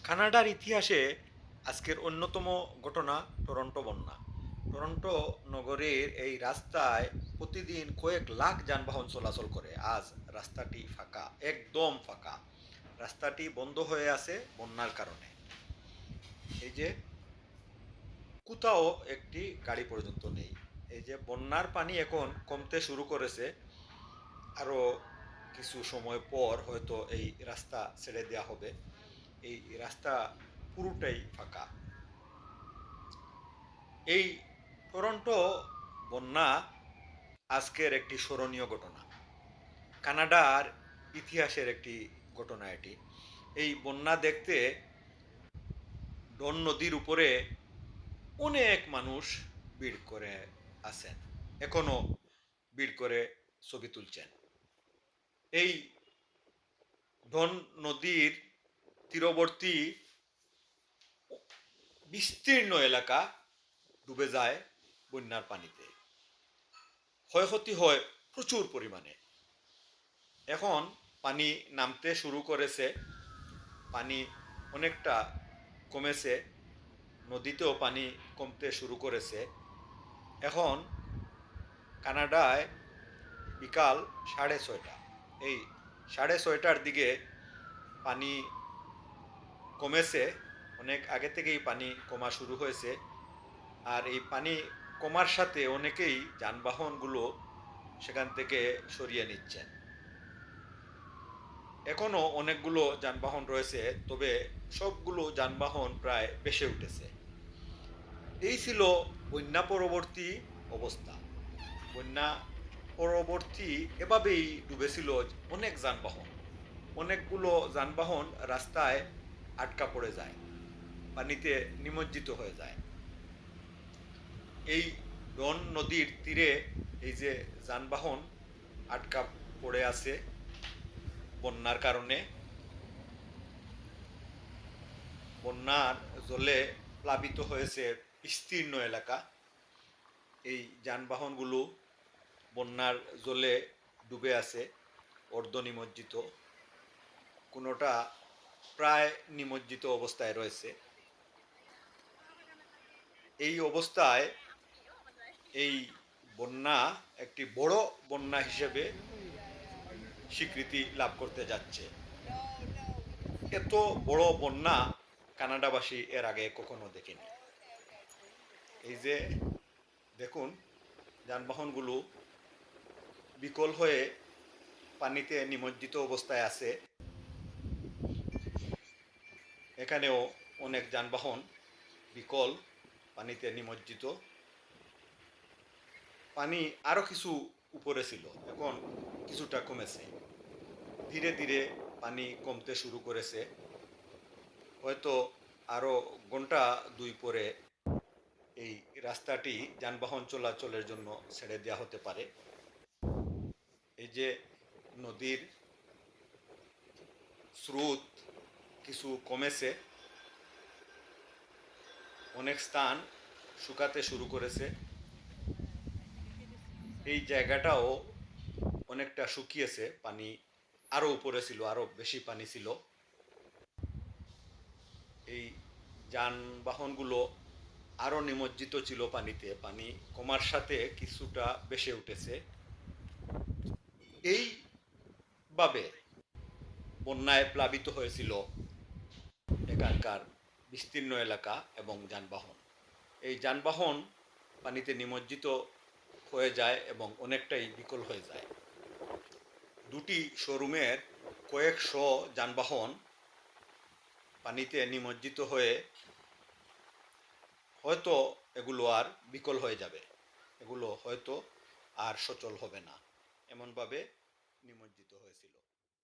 কানাডার ইতিহাসে আজকের অন্যতম ঘটনা টরন্টো বন্যা। টরন্টো নগরীর এই রাস্তায় প্রতিদিন কয়েক লাখ যানবাহন চলাচল করে। আজ রাস্তাটি ফাঁকা, একদম ফাঁকা। রাস্তাটি বন্ধ হয়ে আছে বন্যার কারণে। এই যে কোথাও একটি গাড়ি পর্যন্ত নেই। এই যে বন্যার পানি এখন কমতে শুরু করেছে। আরও কিছু সময় পর হয়তো এই রাস্তা ছেড়ে দেওয়া হবে। এই রাস্তা পুরোটাই ফাঁকা। এই টরন্টো বন্যা আজকের একটি স্মরণীয় ঘটনা, কানাডার ইতিহাসের একটি ঘটনা এটি। এই বন্যা দেখতে ডন নদীর উপরে অনেক মানুষ ভিড় করে আছেন, এখনো ভিড় করে ছবি তুলছেন। এই ডন নদীর তীরবর্তী বিস্তীর্ণ এলাকা ডুবে যায় বন্যার পানিতে। ক্ষয়ক্ষতি হয় প্রচুর পরিমাণে। এখন পানি নামতে শুরু করেছে, পানি অনেকটা কমেছে, নদীতেও পানি কমতে শুরু করেছে। এখন কানাডায় বিকাল 6:30। এই 6:30টার দিকে পানি কমেছে, অনেক আগে থেকেই পানি কমা শুরু হয়েছে। আর এই পানি কমার সাথে অনেকেই যানবাহনগুলো সেখান থেকে সরিয়ে নিচ্ছেন। এখনো অনেকগুলো যানবাহন রয়েছে, তবে সবগুলো যানবাহন প্রায় ভেসে উঠেছে। এই ছিল বন্যা পরবর্তী অবস্থা। বন্যা পরবর্তী এভাবেই ডুবেছিল অনেক যানবাহন। অনেকগুলো যানবাহন রাস্তায় আটকা পড়ে যায়, পানিতে নিমজ্জিত হয়ে যায়। এই ডন নদীর তীরে এই যে যানবাহন আটকা পড়ে আছে বন্যার কারণে, বন্যার জলে প্লাবিত হয়েছে বিস্তীর্ণ এলাকা। এই যানবাহনগুলো বন্যার জলে ডুবে আছে, অর্ধ নিমজ্জিত, কোনোটা প্রায় নিমজ্জিত অবস্থায় রয়েছে। এই অবস্থায় এই বন্যা একটি বড় বন্যা হিসেবে স্বীকৃতি লাভ করতে যাচ্ছে। এত বড় বন্যা কানাডাবাসী এর আগে কখনো দেখেনি। এই যে দেখুন, যানবাহনগুলো বিকল হয়ে পানিতে নিমজ্জিত অবস্থায় আছে। এখানেও অনেক যানবাহন বিকল, পানিতে নিমজ্জিত। পানি আরও কিছু উপরে ছিল, এখন কিছুটা কমেছে। ধীরে ধীরে পানি কমতে শুরু করেছে। হয়তো আরও ঘন্টা 2 পরে এই রাস্তাটি যানবাহন চলাচলের জন্য ছেড়ে দেওয়া হতে পারে। এই যে নদীর স্রোত কিছু কমেছে, অনেক স্থান শুকাতে শুরু করেছে। এই জায়গাটাও অনেকটা শুকিয়েছে, পানি আরও উপরে ছিল, আরও বেশি পানি ছিল। এই যানবাহনগুলো আরও নিমজ্জিত ছিল পানিতে, পানি কমার সাথে কিছুটা ভেসে উঠেছে। এইভাবে বন্যায় প্লাবিত হয়েছিল এখানকার বিস্তীর্ণ এলাকা এবং যানবাহন। এই যানবাহন পানিতে নিমজ্জিত হয়ে যায় এবং অনেকটাই বিকল হয়ে যায়। দুটি শোরুমের কয়েকশো যানবাহন পানিতে নিমজ্জিত হয়ে হয়তো এগুলো আর বিকল হয়ে যাবে, এগুলো হয়তো আর সচল হবে না, এমনভাবে নিমজ্জিত হয়েছিল।